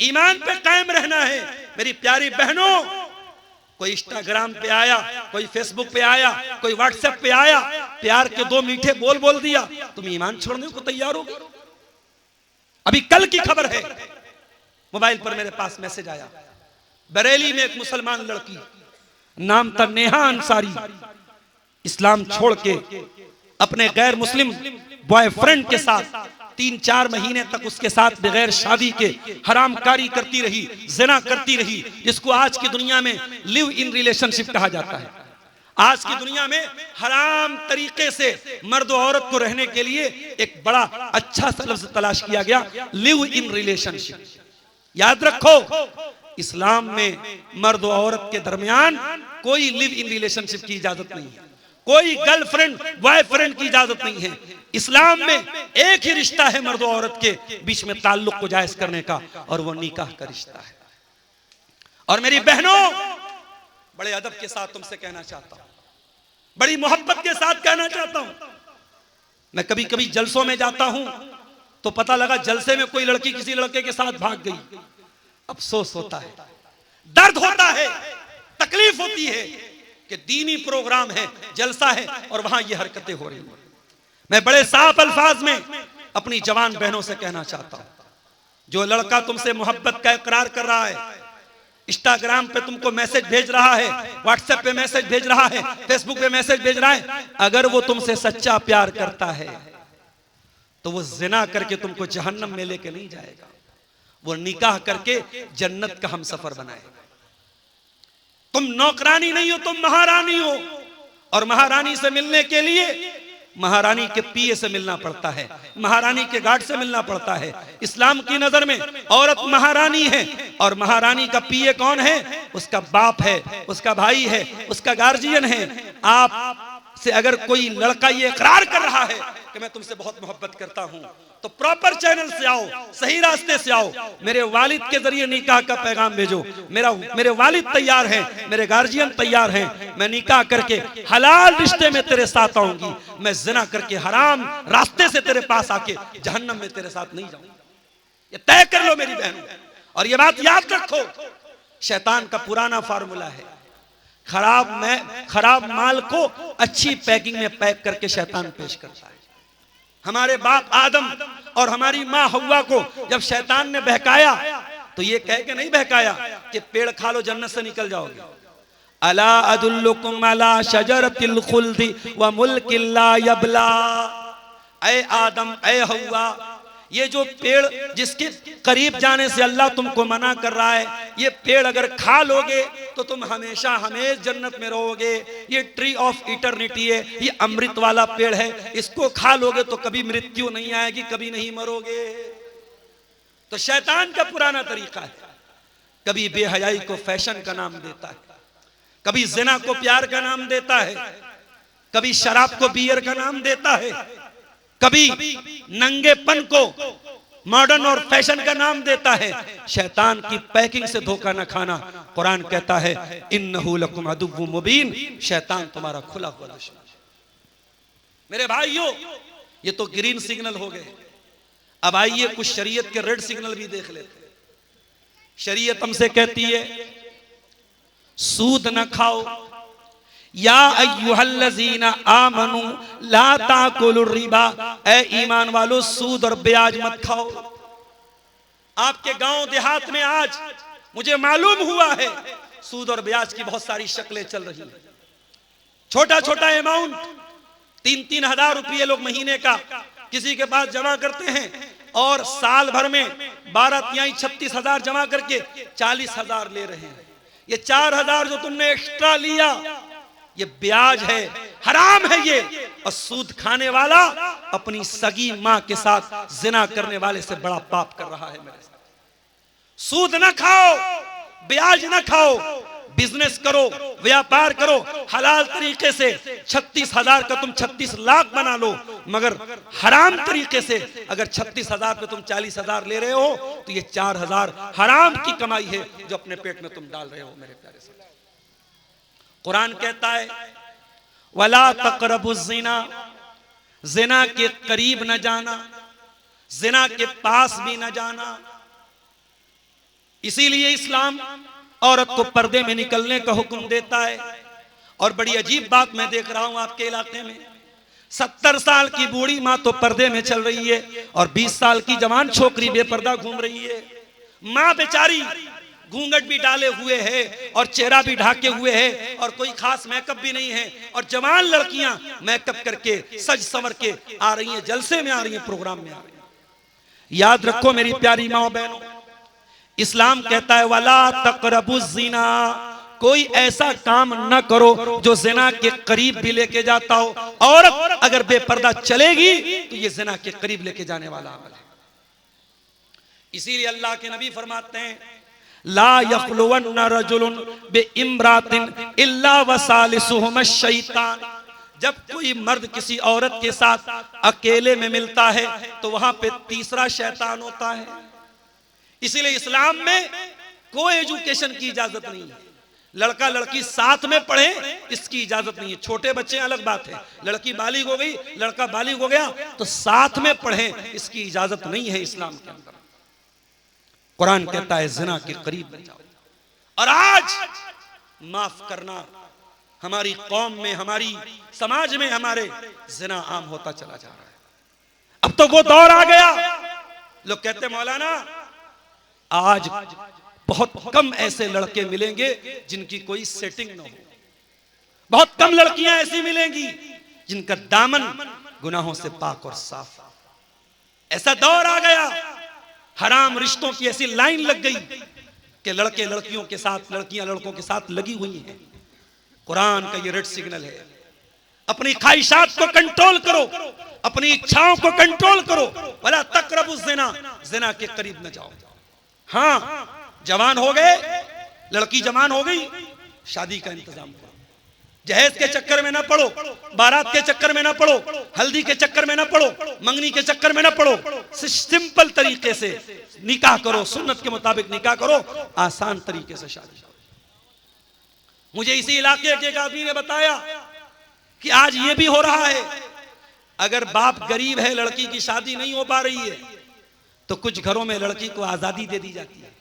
ईमान पे कायम रहना है। मेरी प्यारी बहनों, कोई इंस्टाग्राम पे आया, कोई फेसबुक पे आया, कोई व्हाट्सएप पे आया, प्यार के दो मीठे बोल दिया, तुम ईमान छोड़ने को तैयार हो? अभी कल की खबर है, मोबाइल पर मेरे पास मैसेज आया, बरेली में एक मुसलमान लड़की, नाम था नेहा अंसारी, इस्लाम छोड़ के अपने गैर मुस्लिम बॉयफ्रेंड के साथ 3-4 महीने तक उसके साथ बगैर शादी के हरामकारी करती रही, ज़िना करती रही, जिसको आज की दुनिया में लिव इन रिलेशनशिप कहा जाता है। आज की दुनिया में हराम तरीके से मर्द और औरत को रहने के लिए एक बड़ा अच्छा सा लफ्ज़ तलाश किया गया, लिव इन रिलेशनशिप। याद रखो, इस्लाम में मर्द और औरत के दरमियान कोई लिव इन रिलेशनशिप की इजाजत नहीं है, कोई गर्लफ्रेंड बॉयफ्रेंड की इजाजत नहीं है। इस्लाम में एक ही रिश्ता है मर्द और औरत के बीच में ताल्लुक को जायज करने का, और वो निकाह का रिश्ता है। और मेरी बहनों, बड़े अदब के साथ तुमसे कहना चाहता हूं, बड़ी मोहब्बत के साथ कहना चाहता हूं, मैं कभी कभी जलसों में जाता हूं तो पता लगा जलसे में कोई लड़की किसी लड़के के साथ भाग गई। अफसोस होता है, दर्द होता है, तकलीफ होती है कि दीनी प्रोग्राम है, जलसा है, और वहां ये हरकतें हो रही हैं। मैं बड़े साफ अल्फाज में अपनी जवान बहनों से कहना चाहता हूं, जो लड़का तुमसे मोहब्बत का इकरार कर रहा है, इंस्टाग्राम पे तुमको मैसेज भेज रहा है, व्हाट्सएप पे मैसेज भेज रहा है, फेसबुक पे मैसेज भेज रहा है, अगर वो तुमसे सच्चा प्यार करता है तो वो जिना करके तुमको जहन्नम में लेके नहीं जाएगा, वो निकाह करके जन्नत का हम सफर बनाएगा। तुम नौकरानी नहीं हो, तुम महारानी हो, और महारानी से मिलने के लिए महारानी के पीए से मिलना पड़ता है, महारानी के गार्ड से मिलना पड़ता है। इस्लाम की नजर में औरत महारानी है, और महारानी का पीए कौन है? उसका बाप है, उसका भाई है, उसका गार्जियन है। आप से अगर कोई लड़का ये इकरार कर रहा है कि मैं तुमसे बहुत मोहब्बत करता हूं, तो प्रॉपर चैनल से आओ, सही रास्ते से आओ, मेरे वालिद के जरिए निकाह का पैगाम भेजो। मेरे वालिद तैयार हैं, मेरे गार्जियन तैयार हैं, मैं निकाह करके हलाल रिश्ते में तेरे साथ आऊंगी, मैं जिना करके हराम रास्ते से तेरे पास आके जहन्नम में तेरे साथ नहीं जाऊंगी। ये तय कर लो मेरी बहनों, और ये बात याद रखो, शैतान का पुराना फार्मूला है, खराब माल को अच्छी पैकिंग में पैक करके शैतान पेश करता है। हमारे बाप आदम और हमारी माँ हव्वा को जब शैतान ने बहकाया तो ये कह के नहीं बहकाया कि पेड़ खा लो जन्नत से निकल जाओगे। अला अदुल्लुकुम अला शजरतिल खुल्दी व मुल्किन ला यबला, ऐ आदम ऐ हव्वा, ये जो पेड़ जिसके करीब जाने से अल्लाह तुमको मना कर रहा है, ये पेड़ अगर खा लोगे तो तुम हमेशा हमेशा जन्नत में रहोगे। ये ट्री ऑफ इटर्निटी है, ये अमृत वाला पेड़ है, इसको खा लोगे तो कभी मृत्यु नहीं आएगी, कभी नहीं मरोगे। तो शैतान का पुराना तरीका है, कभी बेहयाई को फैशन का नाम देता है, कभी जिना को प्यार का नाम देता है, कभी शराब को बियर का नाम देता है, कभी नंगेपन को मॉडर्न और फैशन का नाम देता है। शैतान की पैकिंग से धोखा न खाना। कुरान कहता है इन्नहु लकुम अदुव्वुम मुबीन, शैतान तुम्हारा खुला हुआ दुश्मन। मेरे भाइयों, ये तो ग्रीन सिग्नल हो गए, अब आइए कुछ शरीयत के रेड सिग्नल भी देख लेते। शरीयत हमसे कहती है सूद न खाओ, या अय्युहल्लज़ीना आमनू ला ताकुलुर रिबा, ए ईमान वालो सूद और ब्याज मत खाओ। आपके गांव देहात में आज मुझे मालूम हुआ है सूद और ब्याज की बहुत सारी शक्लें चल रही हैं। छोटा छोटा अमाउंट 3-3 हजार रुपये लोग महीने का किसी के पास जमा करते हैं, और साल भर में 12-36 हजार जमा करके 40 हजार ले रहे हैं। ये 4 हजार जो तुमने एक्स्ट्रा लिया ये ब्याज है, हराम है ये। और सूद खाने वाला अपनी सगी मां के साथ जिना करने वाले से बड़ा पाप कर रहा है। मेरे साथ सूद ना खाओ, ब्याज ना खाओ, बिजनेस करो, व्यापार करो हलाल तरीके से। 36 हजार का तुम 36 लाख बना लो, मगर हराम तरीके से अगर 36 हजार पे तुम 40 हजार ले रहे हो तो ये 4 हजार हराम की कमाई है जो अपने पेट में तुम डाल रहे हो। मेरे प्यारे से कुरान कहता है वला तक़रबुज़ ज़िना, ज़िना के करीब न जाना, ज़िना के पास भी न जाना। इसीलिए इस्लाम औरत को पर्दे में निकलने का हुक्म देता है। और बड़ी अजीब बात मैं देख रहा हूं आपके इलाके में, 70 साल की बूढ़ी माँ तो पर्दे में चल रही है और 20 साल की जवान छोकरी बेपर्दा घूम रही है। माँ बेचारी घूंघट भी डाले हुए है और चेहरा भी ढाके हुए है और कोई खास मेकअप भी नहीं है, और जवान लड़कियां मेकअप करके सज संवर के आ रही हैं, जलसे में आ रही हैं, प्रोग्राम में आ रही हैं। याद रखो मेरी प्यारी माँ बहनों, इस्लाम कहता है वला तक़रबुज़ ज़िना, कोई ऐसा काम न करो जो ज़िना के करीब भी लेके जाता हो। औरत अगर बेपर्दा चलेगी तो ये ज़िना के करीब लेके जाने वाला अमल है। इसीलिए अल्लाह के नबी फरमाते हैं ला यख़्लुवन्न रजुलुन बिइम्रातिन इल्ला वसालिसुहुम शैतान, जब कोई मर्द किसी औरत के साथ अकेले में मिलता है तो वहां पे तीसरा शैतान होता है। इसीलिए इस्लाम में कोई एजुकेशन की इजाजत नहीं है, लड़का लड़की साथ में पढ़े इसकी इजाजत नहीं है। छोटे बच्चे अलग बात है, लड़की बालिग हो गई लड़का बालिग हो गया तो साथ में पढ़े इसकी इजाजत नहीं है इस्लाम के अंदर। कुरान कहता है जिना के करीब न जाओ। और आज माफ करना, हमारी कौम में, हमारी समाज में हमारे जिना आम होता चला जा रहा है। अब तो वो दौर आ गया, लोग कहते मौलाना आज बहुत कम ऐसे लड़के मिलेंगे जिनकी कोई सेटिंग न हो, बहुत कम लड़कियां ऐसी मिलेंगी जिनका दामन गुनाहों से पाक और साफ। ऐसा दौर आ गया, हराम रिश्तों की ऐसी लाइन लग गई कि लड़के लड़कियों के साथ, लड़कियां लड़कों के साथ लगी हुई हैं। कुरान का ये रेड सिग्नल है, अपनी ख्वाहिशात को कंट्रोल करो, अपनी इच्छाओं को कंट्रोल करो। वला तक़रबुज़ ज़िना, ज़िना के करीब न जाओ। हाँ, जवान हो गए, लड़की जवान हो गई, शादी का इंतजाम करो। जहेज के चक्कर में ना पड़ो, बारात के चक्कर में ना पड़ो, हल्दी के चक्कर में ना पड़ो, मंगनी के चक्कर में ना पड़ो। सिंपल तरीके से निकाह करो, सुन्नत के मुताबिक निकाह करो, आसान तरीके से शादी करो। मुझे इसी इलाके के एक आदमी ने बताया कि आज ये भी हो रहा है, अगर बाप गरीब है, लड़की की शादी नहीं हो पा रही है तो कुछ घरों में लड़की को आजादी दे दी जाती है,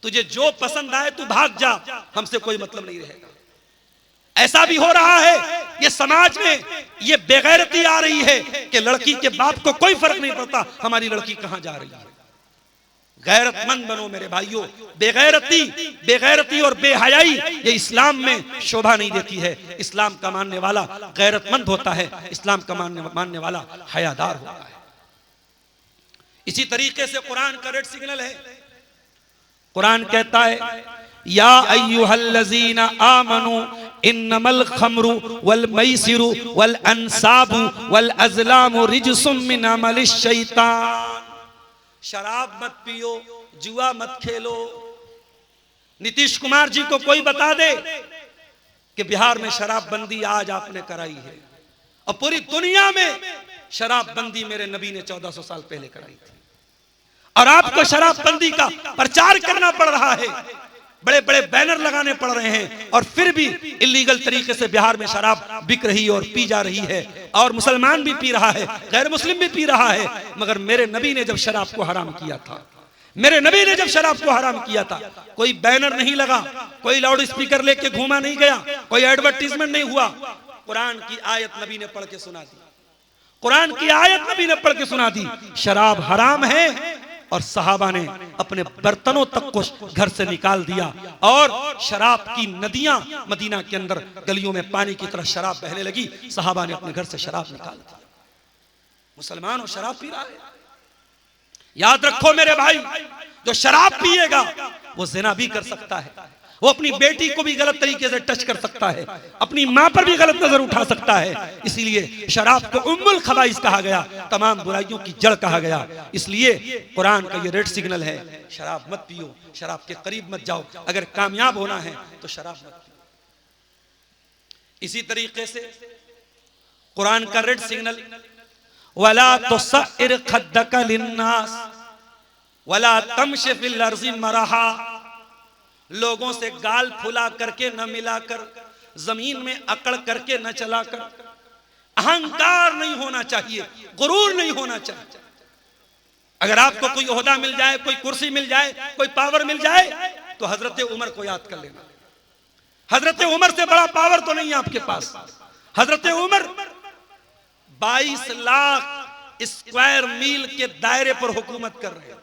तुझे जो पसंद आए तू भाग जा, हमसे कोई मतलब नहीं रहेगा। ऐसा भी हो रहा है। ये समाज में ये बेगैरती आ रही है कि लड़की के बाप को कोई फर्क नहीं पड़ता हमारी लड़की कहां जा रही है। गैरतमंद बनो मेरे भाइयों। बेगैरती और बेहयाई ये इस्लाम में शोभा नहीं देती है। इस्लाम का मानने वाला गैरतमंद होता है, इस्लाम का मानने वाला हयादार होता है। इसी तरीके से कुरान का रेड सिग्नल है। कुरान कहता है या अय्युहल्लज़ीना आमनू इन्नमल खम्रु वल मैसिरु वल अंसाबु वल अज़लामु रिज्सुम मिन अमलिश शैतान। शराब मत पियो, जुआ मत खेलो। नीतीश कुमार जी को कोई बता दे कि बिहार में शराबबंदी आज आपने कराई है, और पूरी दुनिया में शराबबंदी मेरे नबी ने 1400 साल पहले कराई थी, और आपको शराबबंदी का प्रचार करना पड़ रहा है, बड़े बड़े बैनर लगाने पड़ रहे हैं, और फिर भी इलीगल तरीके से बिहार में शराब बिक रही और पी जा रही है, और मुसलमान भी पी रहा है, गैर मुस्लिम भी पी रहा है। मगर मेरे नबी ने जब शराब को हराम किया था, मेरे नबी ने जब शराब को हराम किया था, कोई बैनर नहीं लगा, कोई लाउड स्पीकर लेके घूमा नहीं गया, कोई एडवर्टीजमेंट नहीं हुआ। कुरान की आयत नबी ने पढ़ के सुना दी, कुरान की आयत नबी ने पढ़ के सुना दी, शराब हराम है। और सहाबा ने अपने बर्तनों तक को घर से निकाल दिया, और शराब की नदियां मदीना के अंदर गलियों में पानी की तरह शराब बहने लगी। सहाबा ने अपने घर से शराब निकाल दी। मुसलमान और शराब पी रहा है। याद रखो मेरे भाई, जो शराब पिएगा वो ज़िना भी कर सकता है, वो अपनी बेटी को भी गलत तरीके से टच कर सकता है, अपनी मां पर भी गलत नजर उठा सकता है। इसीलिए शराब को उम्मुल खबाइस कहा गया, तमाम बुराइयों की जड़ कहा गया। इसलिए कुरान का ये रेड सिग्नल है, शराब मत पियो, शराब के करीब मत जाओ। अगर कामयाब होना है तो शराब मत पियो। इसी तरीके से कुरान का रेड सिग्नल वला तुसइर खद्दका लिन्नास वला तमशि फिल अर्ज़ि मरहा, लोगों से गाल फुला करके न मिलाकर, जमीन में अकड़ करके न चलाकर। अहंकार नहीं होना चाहिए, गुरूर नहीं होना चाहिए। अगर आपको कोई ओहदा मिल जाए, कोई कुर्सी मिल जाए, कोई पावर मिल जाए, तो हजरत उमर को याद कर लेना। हजरत उमर से बड़ा पावर तो नहीं है आपके पास। हजरत उमर 22 लाख स्क्वायर मील के दायरे पर हुकूमत कर रहे हैं।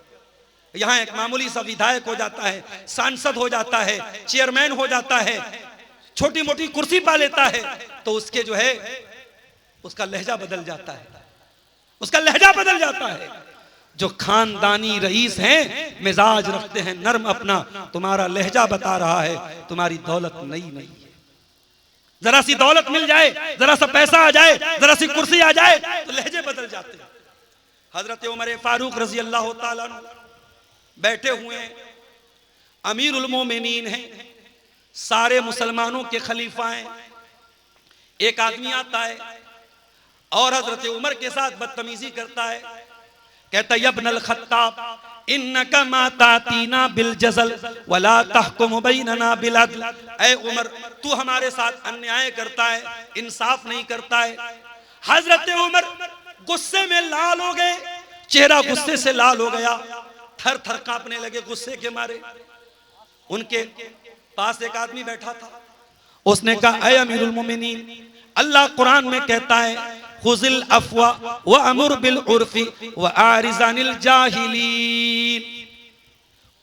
यहां एक मामूली सा विधायक हो जाता है, सांसद हो जाता है, चेयरमैन हो जाता है, छोटी मोटी कुर्सी पा लेता है, तो उसके जो है उसका लहजा बदल जाता है, उसका लहजा बदल जाता है। जो खानदानी रईस हैं, मिजाज रखते हैं नर्म अपना, तुम्हारा लहजा बता रहा है तुम्हारी दौलत नई नहीं है। जरा सी दौलत मिल जाए, जरा सा पैसा आ जाए, जरा सी कुर्सी आ जाए, तो लहजे बदल जाते हैं। हजरत उमर फारूक रजी अल्लाह ताला अन्हु बैठे हुए हैं, अमीरुल मोमिनीन हैं, सारे मुसलमानों के खलीफा हैं। एक आदमी आता है और हजरत उमर के साथ बदतमीजी करता है, कहता यब्नल खत्ताब इन्नका मा तातीना बिल जज़ल वला तहकुम बैनना बिल अदल। ऐ उमर, तू हमारे साथ अन्याय करता है, इंसाफ नहीं करता है। हजरत उमर गुस्से में लाल हो गए, चेहरा गुस्से से लाल हो गया, थर थर कांपने लगे गुस्से के मारे। उनके पास एक आदमी बैठा था, उसने कहा ऐ अमीरुल मोमिनीन, अल्लाह कुरान में कहता है खुजिल अफवा व अमुर बिल उर्फी व आरिजानिल जाहिलीन।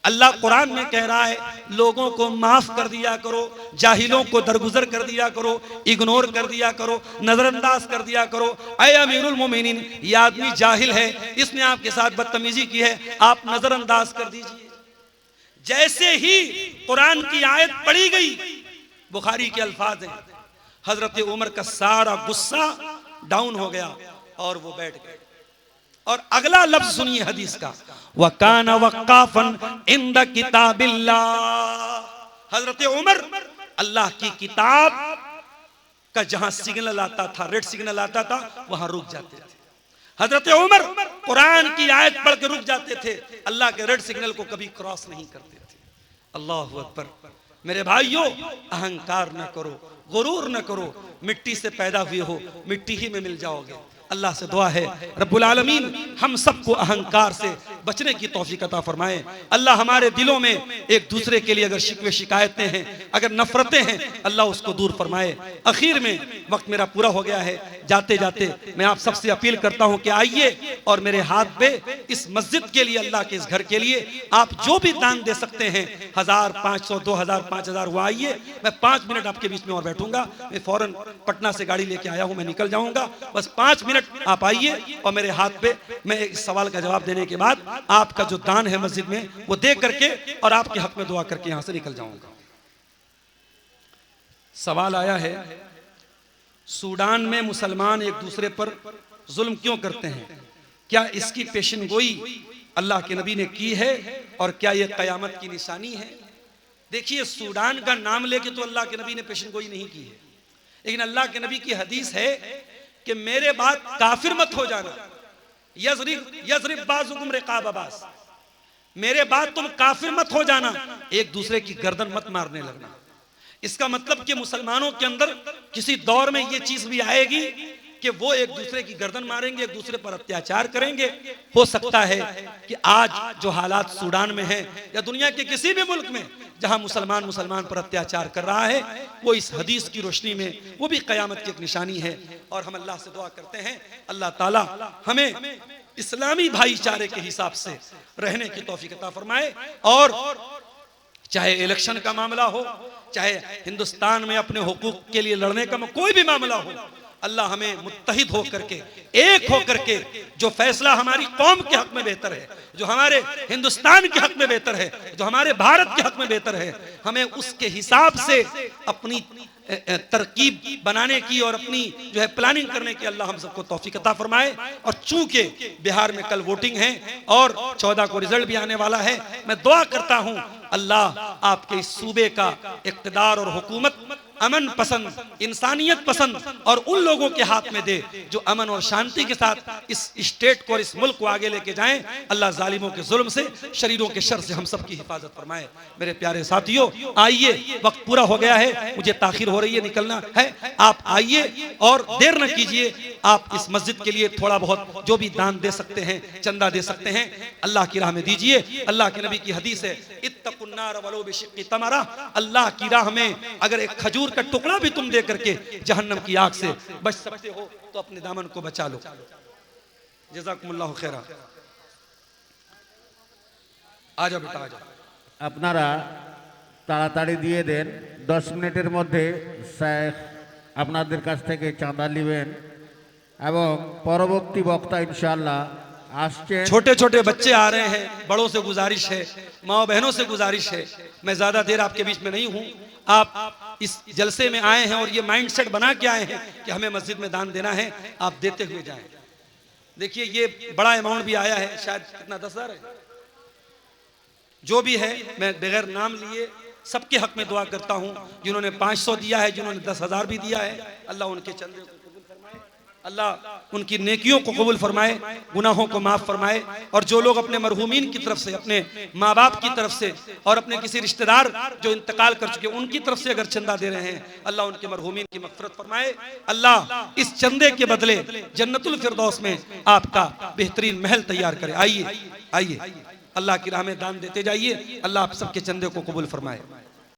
अल्लाह कुरान में कह रहा है लोगों को माफ कर दिया करो, जाहिलों को दरगुजर कर दिया करो, इग्नोर कर दिया करो, नजरअंदाज कर दिया करो। ऐ अमीरुल मोमिनीन, ये आदमी जाहिल है, इसने आपके साथ बदतमीजी की है, आप नजरअंदाज कर दीजिए। जैसे ही कुरान की आयत पढ़ी गई, बुखारी के अल्फाज हैं, हजरत उमर का सारा गुस्सा डाउन हो गया और वो बैठ गए। और अगला लफ्ज सुनिए हदीस का, वकाना वक्काफन इंद किताबिल्लाह। हजरत उमर अल्लाह की किताब का जहां सिग्नल आता था, रेड सिग्नल आता था, वहां रुक जाते थे। हजरत उमर कुरान की आयत पढ़ के रुक जाते थे, अल्लाह के रेड सिग्नल को कभी क्रॉस नहीं करते थे। अल्लाहु अकबर। मेरे भाइयों, अहंकार न करो, गुरूर न करो, मिट्टी से पैदा हुए हो, मिट्टी ही में मिल जाओगे। अल्लाह से दुआ है रब्बुल आलमीन हम सबको अहंकार से बचने की तौफीक अता फरमाए। अल्लाह हमारे दिलों में एक दूसरे के लिए अगर शिकवे शिकायतें हैं, अगर नफरतें हैं, अल्लाह उसको दूर फरमाए। आखिर में वक्त मेरा पूरा हो गया है, जाते जाते मैं आप सबसे अपील करता हूं कि आइए और मेरे हाथ पे इस मस्जिद के लिए, अल्लाह के इस घर के लिए आप जो भी दान दे सकते हैं, 1000, 500, 2000, 5000, वो आइए। मैं 5 मिनट आपके बीच में और बैठूंगा। मैं फौरन पटना से गाड़ी लेके आया हूं, मैं निकल जाऊंगा। बस 5 मिनट आप आइए और मेरे हाथ पे मैं इस सवाल का जवाब देने के बाद आपका जो दान है मस्जिद में वो दे करके और आपके हक में दुआ करके यहां से निकल जाऊंगा। सवाल आया है, सूडान में मुसलमान एक दूसरे पर जुल्म क्यों करते हैं? क्या इसकी पेशेनगोई अल्लाह के नबी ने की है और क्या यह कयामत की निशानी है? देखिए, सूडान का नाम लेके तो अल्लाह के नबी ने पेशेनगोई नहीं की है, लेकिन अल्लाह के नबी की हदीस है कि मेरे बाद काफिर मत हो जाना, यज़रिब बाज़ुकुम रिक़ाब बाज़, मेरे बाद तुम काफिर मत हो जाना, एक दूसरे की गर्दन मत मारने लगना। इसका मतलब कि मुसलमानों के अंदर किसी दौर में ये चीज भी आएगी कि वो एक दूसरे की गर्दन मारेंगे, एक दूसरे पर अत्याचार करेंगे। हो सकता है कि आज जो हालात सूडान में हैं या दुनिया के किसी भी मुल्क में जहां मुसलमान पर अत्याचार कर रहा है, वो इस हदीस की रोशनी में वो भी कयामत की एक निशानी है। और हम अल्लाह से दुआ करते हैं अल्लाह ताला हमें इस्लामी भाईचारे के हिसाब से रहने की तौफीक अता फरमाए। और चाहे इलेक्शन का मामला हो, चाहे हिंदुस्तान में अपने हुकूक के लिए लड़ने का कोई भी मामला हो, अल्लाह हमें मुत्तहिद होकर के, एक होकर के, जो फैसला हमारी कौम के हक में बेहतर है, जो हमारे हिंदुस्तान के हक में बेहतर है, जो हमारे भारत के हक में बेहतर है, हमें उसके हिसाब से अपनी तरकीब बनाने की और अपनी जो है प्लानिंग करने की अल्लाह हम सबको तौफीक अता फरमाए। और चूंकि बिहार में कल वोटिंग है और 14 को रिजल्ट भी आने वाला है, मैं दुआ करता हूं अल्लाह आपके इस सूबे का इक़्तिदार और हुकूमत अमन पसंद, इंसानियत पसंद और उन लोगों के हाथ में दे जो अमन और शांति के साथ इस स्टेट को और इस मुल्क को आगे लेके जाएं। अल्लाह जालिमों के जुल्म से, शरीरों के शर से हम सब की हिफाजत फरमाए। मेरे प्यारे साथियों, आइए, वक्त पूरा हो गया है, मुझे ताखिर हो रही है, निकलना है। आप आइए और देर न कीजिए। आप इस मस्जिद के लिए थोड़ा बहुत जो भी दान दे सकते हैं, चंदा दे सकते हैं, अल्लाह की राह में दीजिए। अल्लाह के नबी की हदीस है, इत्तकुन्नार वलो बिशिक्की तमरा, अल्लाह की राह में अगर एक खजूर का टुकड़ा भी तुम दे करके जहन्नम की आग से बच सकते हो तो अपने दामन को बचा लो। जज़ाकुमुल्लाहु खैरा। आजा बेटा आजा। আপনারা তাড়াতাড়ি দিয়ে দেন, 10 মিনিটের মধ্যে শেখ আপনাদের কাছ থেকে চাঁদা নেবেন এবং পরবর্তী বক্তা ইনশাআল্লাহ আসছেন। छोटे छोटे बच्चे आ रहे हैं, बड़ों से गुजारिश है, माँ बहनों से गुजारिश है, मैं ज्यादा देर आपके बीच में नहीं हूँ। आप इस जलसे में आए हैं और ये माइंड सेट बना के आए हैं कि हमें मस्जिद में दान देना है, आप देते हुए जाएं। देखिए ये बड़ा अमाउंट भी आया है, शायद कितना 10,000 है, जो भी है मैं बगैर नाम लिए सबके हक में दुआ करता हूं। जिन्होंने 500 दिया है, जिन्होंने 10,000 भी दिया है, अल्लाह उनके चंदे को कबूल फरमाए, अल्लाह उनकी नेकियों को कबूल फरमाए, गुनाहों को माफ फरमाए। और जो लोग अपने मरहूमीन की तरफ से, अपने माँ बाप की तरफ से और अपने किसी रिश्तेदार जो इंतकाल कर चुके उनकी तरफ से अगर चंदा दे रहे हैं, अल्लाह उनके मरहूमीन की मगफरत फरमाए। अल्लाह इस चंदे के बदले जन्नतुल फिरदौस में आपका बेहतरीन महल तैयार करे। आइए आइए, अल्लाह की राह में दान देते जाइए, अल्लाह आप सबके चंदे को कबूल फरमाए।